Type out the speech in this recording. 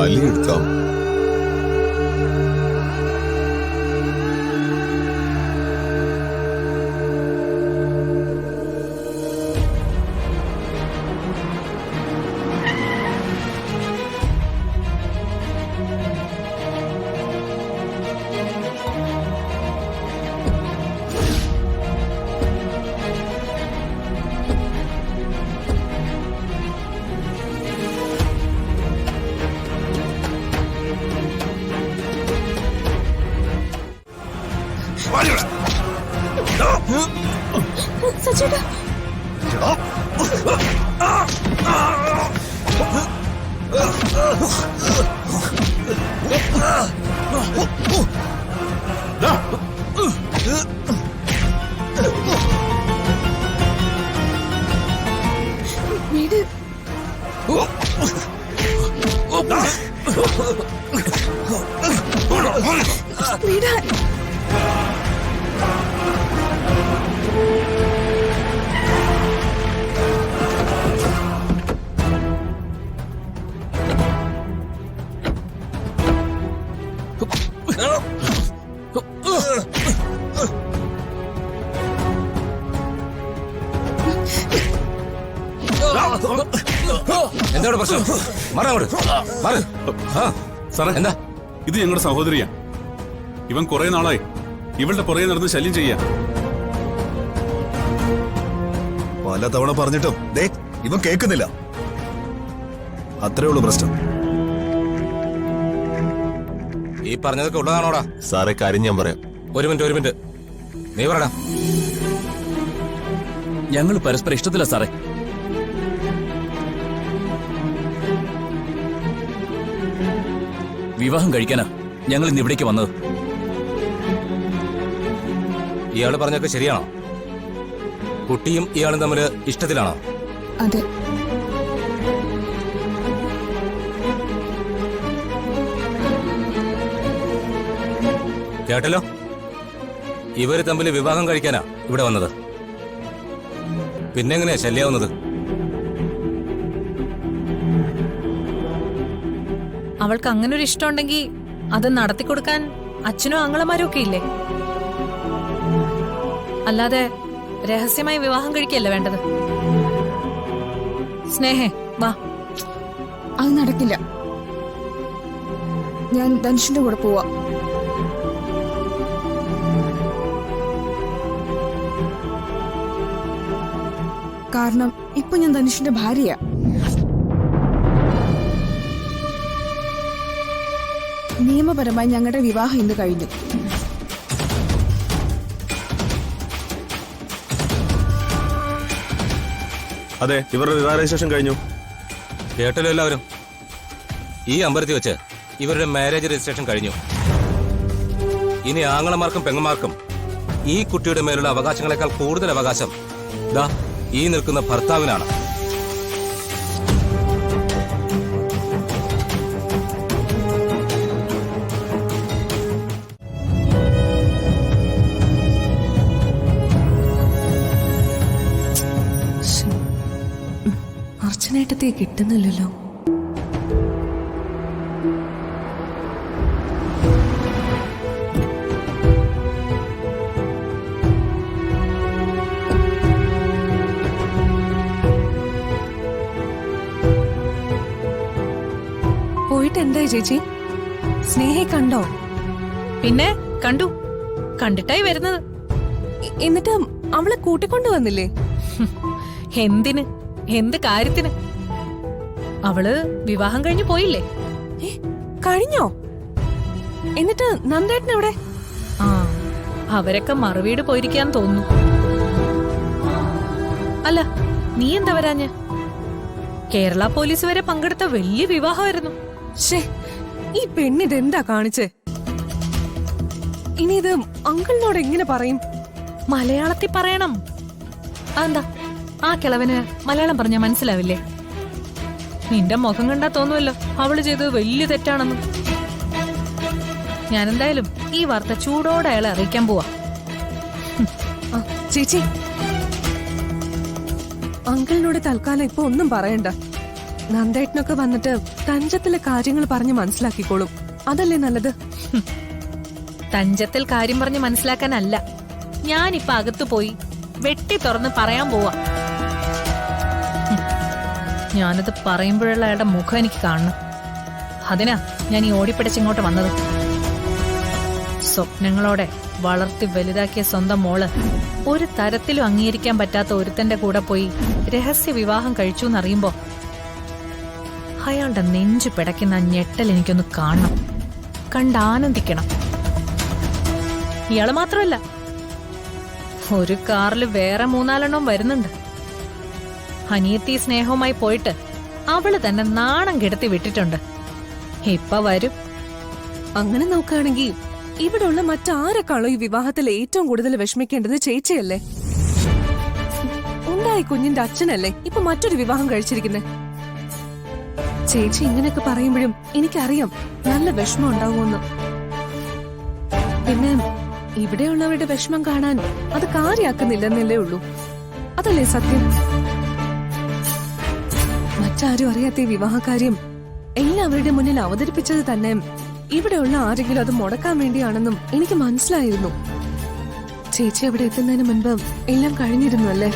ബലിയെടുക്കാം. സച്ചേട്ടാ വീട് വീട് എന്താണ് പ്രശ്നം? സാറേ, എന്താ? ഇത് ഞങ്ങളുടെ സഹോദരിയാ. ഇവൻ കുറെ നാളായി ഇവളുടെ പുറകെ നടന്ന് ശല്യം ചെയ്യാ. പല തവണ പറഞ്ഞിട്ടും ദേ ഇവൻ കേൾക്കുന്നില്ല. അത്രേ ഉള്ളൂ പ്രശ്നം. ഈ പറഞ്ഞതൊക്കെ ഉള്ളതാണോടാ? സാറേ, കാര്യം ഞാൻ പറയാം. ഒരു മിനിറ്റ് നീ പറടാ. ഞങ്ങൾ പരസ്പരം ഇഷ്ടത്തില്ല സാറേ. വിവാഹം കഴിക്കാനാ ഞങ്ങൾ ഇന്ന് ഇവിടേക്ക് വന്നത്. ഇയാള് പറഞ്ഞൊക്കെ ശരിയാണോ? കുട്ടിയും ഇയാളും തമ്മിൽ ഇഷ്ടത്തിലാണോ? അതെ. കേട്ടല്ലോ, ഇവര് തമ്മിൽ വിവാഹം കഴിക്കാനാ ഇവിടെ വന്നത്. പിന്നെങ്ങനെയാ ശല്യാവുന്നത്? അവൾക്ക് അങ്ങനെ ഒരു ഇഷ്ടമുണ്ടെങ്കിൽ അത് നടത്തിക്കൊടുക്കാൻ അച്ഛനും ആങ്ങളമാരും ഒക്കെ ഇല്ലേ? അല്ലാതെ രഹസ്യമായി വിവാഹം കഴിക്കല്ലേ വേണ്ടത്. സ്നേഹേ വാ. അത് നടക്കില്ല. ഞാൻ ധനുഷിന്റെ കൂടെ പോവാ. കാരണം ഇപ്പൊ ഞാൻ ധനുഷിന്റെ ഭാര്യയാ. നിയമപരമായി ഞങ്ങളുടെ വിവാഹം ഇന്ന് കഴിഞ്ഞു. അതെ, ഇവരുടെ വിവാഹ രജിസ്ട്രേഷൻ കഴിഞ്ഞു. കേട്ടല്ലോ എല്ലാവരും. ഈ അമ്പലത്തിൽ വെച്ച് ഇവരുടെ മാരേജ് രജിസ്ട്രേഷൻ കഴിഞ്ഞു. ഇനി ആങ്ങളമാർക്കും പെങ്ങന്മാർക്കും ഈ കുട്ടിയുടെ മേലുള്ള അവകാശങ്ങളെക്കാൾ കൂടുതൽ അവകാശം ദാ ഈ നിൽക്കുന്ന ഭർത്താവിനാണ്. അർച്ചനേട്ടത്തെ കിട്ടുന്നില്ലല്ലോ. പോയിട്ട് എന്തായി ചേച്ചി? സ്നേഹയെ കണ്ടോ? പിന്നെ കണ്ടു. കണ്ടിട്ടായി വരുന്നത്. എന്നിട്ട് അവളെ കൂട്ടിക്കൊണ്ടു വന്നില്ലേ? എന്തിന്? എന്ത് കാര്യത്തിന്? അവള് വിവാഹം കഴിഞ്ഞു പോയില്ലേ? കഴിഞ്ഞോ? എന്നിട്ട് നന്ദേട്ടൻ എവിടെ? ആ, അവരൊക്കെ മറുവീട് പോയിരിക്കാന്ന് തോന്നുന്നു. അല്ല, നീ എന്താ വരാഞ്ഞ്? കേരള പോലീസ് വരെ പങ്കെടുത്ത വലിയ വിവാഹമായിരുന്നു. ഈ പെണ്ണിതെന്താ കാണിച്ചേ? ഇനി ഇത് അങ്കിളിനോട് എങ്ങനെ പറയും? മലയാളത്തിൽ പറയണം. അതെന്താ, ആ കിളവന് മലയാളം പറഞ്ഞാ മനസ്സിലാവില്ലേ? നിന്റെ മുഖം കണ്ടാ തോന്നുമല്ലോ അവള് ചെയ്തത് വലിയ തെറ്റാണെന്ന്. ഞാനെന്തായാലും ഈ വാർത്ത ചൂടോടെ അയാളെ അറിയിക്കാൻ പോവാ. ചേച്ചി, അങ്കിളിനോട് തൽക്കാലം ഇപ്പൊ ഒന്നും പറയണ്ട. നന്ദേട്ടനൊക്കെ വന്നിട്ട് തഞ്ചത്തിലെ കാര്യങ്ങൾ പറഞ്ഞ് മനസ്സിലാക്കിക്കോളും. അതല്ലേ നല്ലത്? തഞ്ചത്തിൽ കാര്യം പറഞ്ഞ് മനസ്സിലാക്കാനല്ല, ഞാനിപ്പൊ അകത്തു പോയി വെട്ടി തുറന്ന് പറയാൻ പോവാ. ഞാനത് പറയുമ്പോഴുള്ള അയാളുടെ മുഖം എനിക്ക് കാണണം. അതിനാ ഞാൻ ഈ ഓടിപ്പിടിച്ചിങ്ങോട്ട് വന്നത്. സ്വപ്നങ്ങളോടെ വളർത്തി വലുതാക്കിയ സ്വന്തം മോള് ഒരു തരത്തിലും അംഗീകരിക്കാൻ പറ്റാത്ത ഒരുത്തന്റെ കൂടെ പോയി രഹസ്യ വിവാഹം കഴിച്ചു എന്നറിയുമ്പോ അയാളുടെ നെഞ്ചു പിടയ്ക്കുന്ന ആ ഞെട്ടൽ എനിക്കൊന്ന് കാണണം, കണ്ടാനന്ദിക്കണം. ഇയാള് മാത്രമല്ല, ഒരു കാറിൽ വേറെ 3-4 വരുന്നുണ്ട്. അനിയത്തി സ്നേഹവുമായി പോയിട്ട് അവള് തന്നെ നാണം കെടുത്തി വിട്ടിട്ടുണ്ട്. ഇപ്പൊ വരും. അങ്ങനെ നോക്കുകയാണെങ്കിൽ ഇവിടെയുള്ള മറ്റാരെക്കാളോ ഈ വിവാഹത്തിൽ ഏറ്റവും കൂടുതൽ വിഷമിക്കേണ്ടത് ചേച്ചിയല്ലേ? ഉണ്ടായി കുഞ്ഞിന്റെ അച്ഛനല്ലേ ഇപ്പൊ മറ്റൊരു വിവാഹം കഴിച്ചിരിക്കുന്നെ. ചേച്ചി ഇങ്ങനെയൊക്കെ പറയുമ്പോഴും എനിക്കറിയാം നല്ല വിഷമം ഉണ്ടാവുമെന്ന്. പിന്നെ ഇവിടെയുള്ളവരുടെ വിഷമം കാണാൻ അത് കാര്യാക്കുന്നില്ലെന്നല്ലേ ഉള്ളൂ. അതല്ലേ സത്യം? മറ്റാരും അറിയാത്ത ഈ വിവാഹകാര്യം എല്ലാവരുടെ മുന്നിൽ അവതരിപ്പിച്ചത് തന്നെ ഇവിടെയുള്ള ആരെങ്കിലും അത് മുടക്കാൻ വേണ്ടിയാണെന്നും എനിക്ക് മനസ്സിലായിരുന്നു. ചേച്ചി അവിടെ എത്തുന്നതിന് മുൻപ് എല്ലാം കഴിഞ്ഞിരുന്നു അല്ലേ?